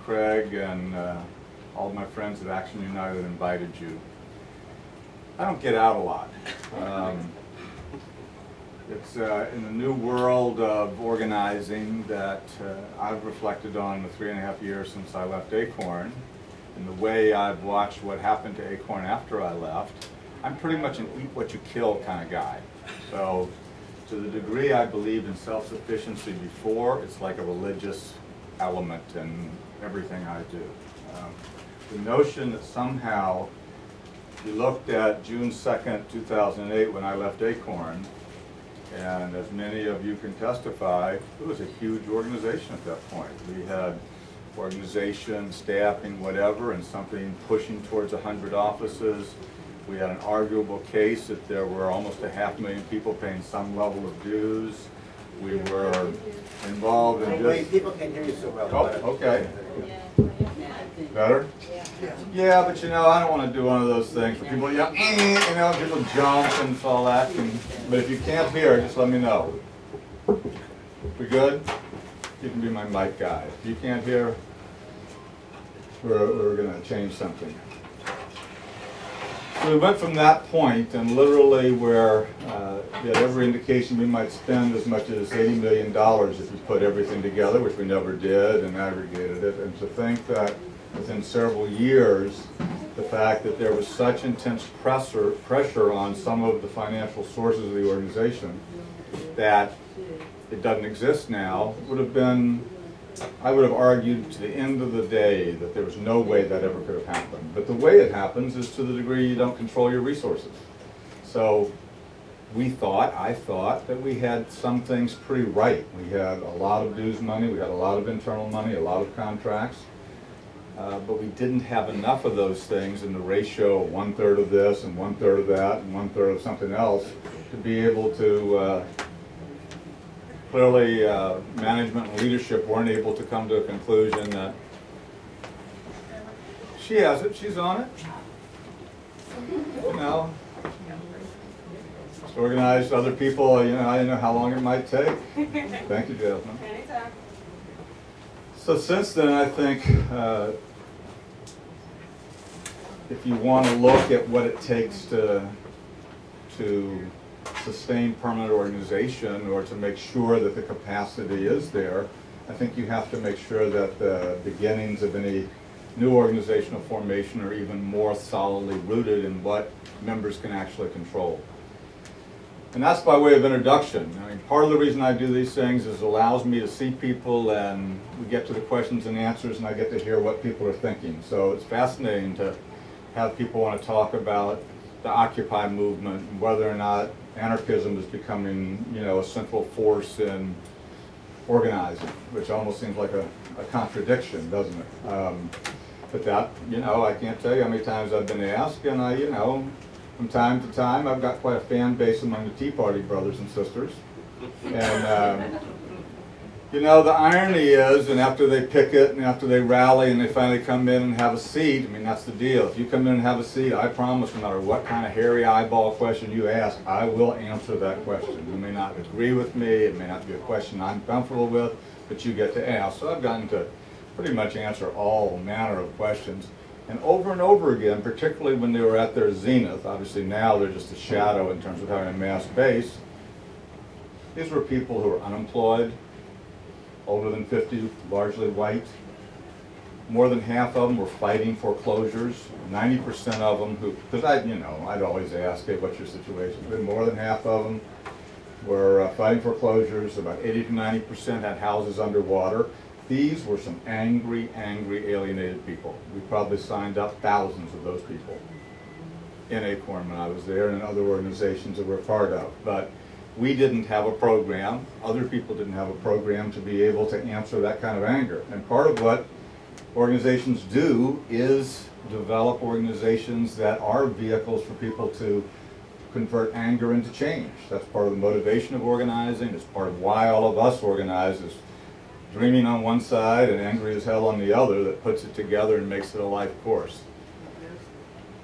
Craig, and all of my friends at Action United invited you. I don't get out a lot. It's in the new world of organizing that I've reflected on the 3.5 years since I left Acorn, and the way I've watched what happened to Acorn after I left. I'm pretty much an eat what you kill kind of guy. So to the degree I believed in self-sufficiency before, it's like a religious element in everything I do. The notion that somehow you looked at June 2nd, 2008 when I left Acorn, and as many of you can testify, it was a huge organization at that point. We had organization, staffing, whatever, and something pushing towards 100 offices. We had an arguable case that there were almost 500,000 people paying some level of dues. We were involved in Wait, people can hear you so well. Oh, okay. Better? Yeah, but you know, I don't want to do one of those things where people, you know, people jump and all that. But if you can't hear, just let me know. We good? You can be my mic guy. If you can't hear, we're going to change something. So we went from that point, and literally where we had every indication we might spend as much as $80 million if we put everything together, which we never did, and aggregated it. And to think that within several years, the fact that there was such intense pressure on some of the financial sources of the organization that it doesn't exist now would have been, I would have argued to the end of the day that there was no way that ever could have happened. But the way it happens is to the degree you don't control your resources. So I thought that we had some things pretty right. We had a lot of dues money, we had a lot of internal money, a lot of contracts. But we didn't have enough of those things in the ratio of 1/3 of this and 1/3 of that and 1/3 of something else to be able to clearly management and leadership weren't able to come to a conclusion that she has it, she's on it. You know, just organized other people, you know, I didn't know how long it might take. Thank you, Jasmine. Anytime. So since then, I think if you want to look at what it takes to sustain permanent organization or to make sure that the capacity is there, I think you have to make sure that the beginnings of any new organizational formation are even more solidly rooted in what members can actually control. And that's by way of introduction. I mean, part of the reason I do these things is it allows me to see people, and we get to the questions and answers, and I get to hear what people are thinking. So it's fascinating to have people want to talk about the Occupy movement and whether or not anarchism is becoming, you know, a central force in organizing, which almost seems like a contradiction, doesn't it? But that, you know, I can't tell you how many times I've been asked, and I, you know, from time to time, I've got quite a fan base among the Tea Party brothers and sisters. And, you know, the irony is, and after they picket and after they rally and they finally come in and have a seat, I mean, that's the deal. If you come in and have a seat, I promise no matter what kind of hairy eyeball question you ask, I will answer that question. You may not agree with me, it may not be a question I'm comfortable with, but you get to ask. So I've gotten to pretty much answer all manner of questions. And over again, particularly when they were at their zenith, obviously now they're just a shadow in terms of having a mass base, these were people who were unemployed, older than 50, largely white. More than half of them were fighting foreclosures. 90% of them who, because I'd always ask, hey, what's your situation? But more than half of them were fighting foreclosures. About 80 to 90% had houses underwater. These were some angry, alienated people. We probably signed up thousands of those people in Acorn when I was there and in other organizations that we're part of. But we didn't have a program. Other people didn't have a program to be able to answer that kind of anger. And part of what organizations do is develop organizations that are vehicles for people to convert anger into change. That's part of the motivation of organizing. It's part of why all of us organize is dreaming on one side and angry as hell on the other that puts it together and makes it a life course.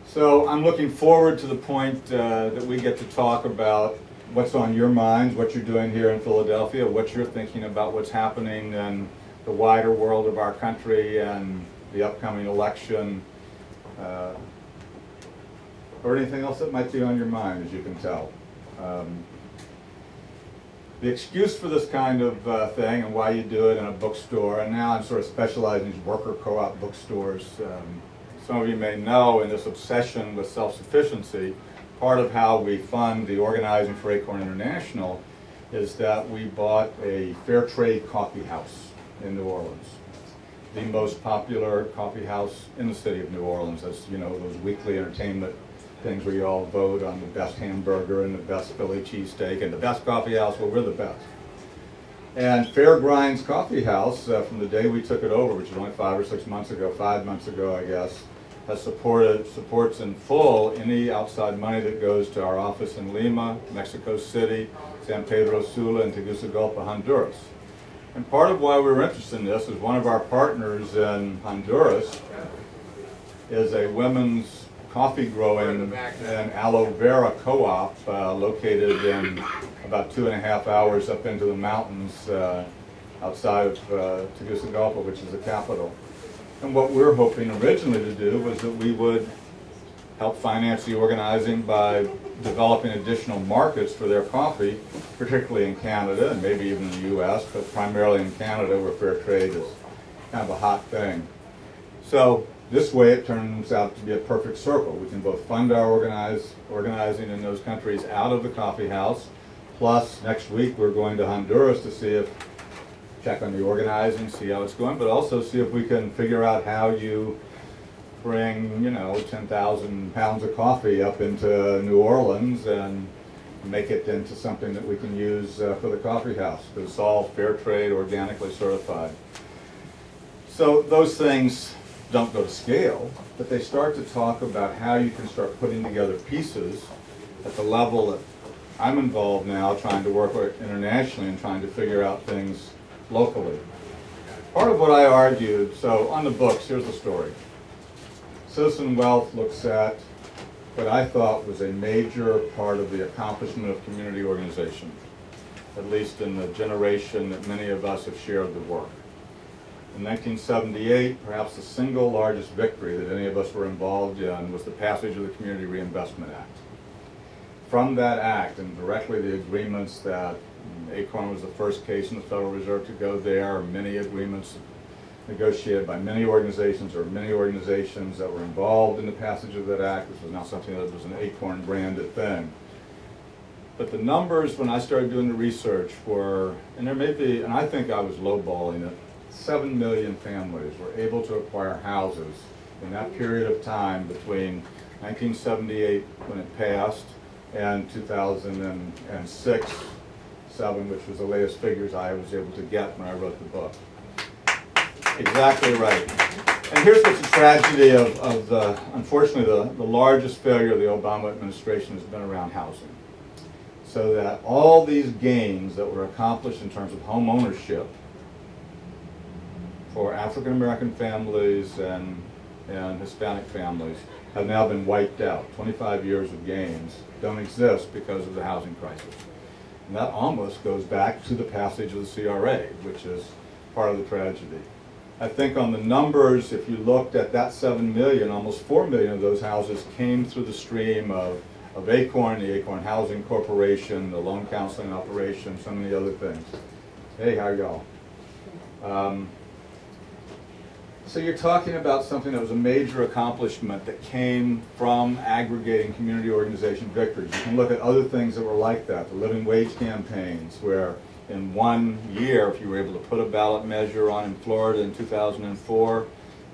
So I'm looking forward to the point that we get to talk about what's on your minds, what you're doing here in Philadelphia, what you're thinking about what's happening in the wider world of our country and the upcoming election, or anything else that might be on your mind, as you can tell. The excuse for this kind of thing and why you do it in a bookstore, and now I'm sort of specializing in these worker co-op bookstores. Some of you may know, in this obsession with self-sufficiency, part of how we fund the organizing for Acorn International is that we bought a fair trade coffee house in New Orleans. The most popular coffee house in the city of New Orleans, as you know, those weekly entertainment things where you all vote on the best hamburger and the best Philly cheesesteak and the best coffee house. Well, we're the best. And Fair Grinds Coffee House, from the day we took it over, which was only 5 or 6 months ago, 5 months ago, I guess, has supports in full any outside money that goes to our office in Lima, Mexico City, San Pedro Sula, and Tegucigalpa, Honduras. And part of why we were interested in this is one of our partners in Honduras is a women's coffee growing and aloe vera co-op located in about 2.5 hours up into the mountains outside of Tegucigalpa, which is the capital. And what we're hoping originally to do was that we would help finance the organizing by developing additional markets for their coffee, particularly in Canada and maybe even in the U.S., but primarily in Canada where fair trade is kind of a hot thing. So this way it turns out to be a perfect circle. We can both fund our organizing in those countries out of the coffee house, plus next week we're going to Honduras to see if, check on the organizing, see how it's going, but also see if we can figure out how you bring, 10,000 pounds of coffee up into New Orleans and make it into something that we can use for the coffee house, because it's all fair trade, organically certified. So those things don't go to scale, but they start to talk about how you can start putting together pieces at the level that I'm involved now, trying to work internationally and trying to figure out things locally. Part of what I argued, so on the books, here's the story. Citizen Wealth looks at what I thought was a major part of the accomplishment of community organization, at least in the generation that many of us have shared the work. In 1978, perhaps the single largest victory that any of us were involved in was the passage of the Community Reinvestment Act. From that act, and directly the agreements that Acorn was the first case in the Federal Reserve to go there, many agreements negotiated by many organizations, or many organizations that were involved in the passage of that act. This was not something that was an Acorn branded thing. But the numbers, when I started doing the research, were, and there may be, and I think I was lowballing it, 7 million families were able to acquire houses in that period of time between 1978, when it passed, and 2006, 7, which was the latest figures I was able to get when I wrote the book. Exactly right. And here's what's a tragedy of the, unfortunately, the largest failure of the Obama administration has been around housing. So that all these gains that were accomplished in terms of home ownership for African American families and Hispanic families have now been wiped out. 25 years of gains don't exist because of the housing crisis. And that almost goes back to the passage of the CRA, which is part of the tragedy. I think on the numbers, if you looked at that 7 million, almost 4 million of those houses came through the stream of Acorn, the Acorn Housing Corporation, the loan counseling operation, so many other things. Hey, how are y'all? So you're talking about something that was a major accomplishment that came from aggregating community organization victories. You can look at other things that were like that, the living wage campaigns, where in 1 year, if you were able to put a ballot measure on in Florida in 2004,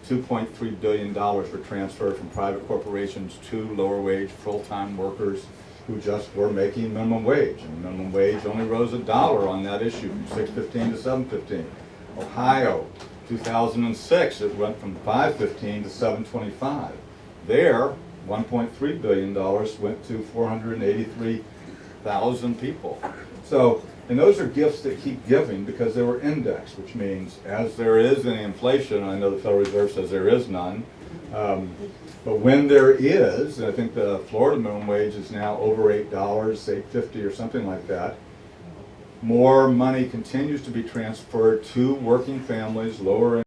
$2.3 billion were transferred from private corporations to lower wage full-time workers who just were making minimum wage. And minimum wage only rose $1 on that issue, from $6.15 to $7.15. Ohio, 2006, it went from $5.15 to $7.25. There, $1.3 billion went to 483,000 people. So, and those are gifts that keep giving because they were indexed, which means as there is any inflation, I know the Federal Reserve says there is none, but when there is, and I think the Florida minimum wage is now over $8, $8.50 or something like that, more money continues to be transferred to working families, lower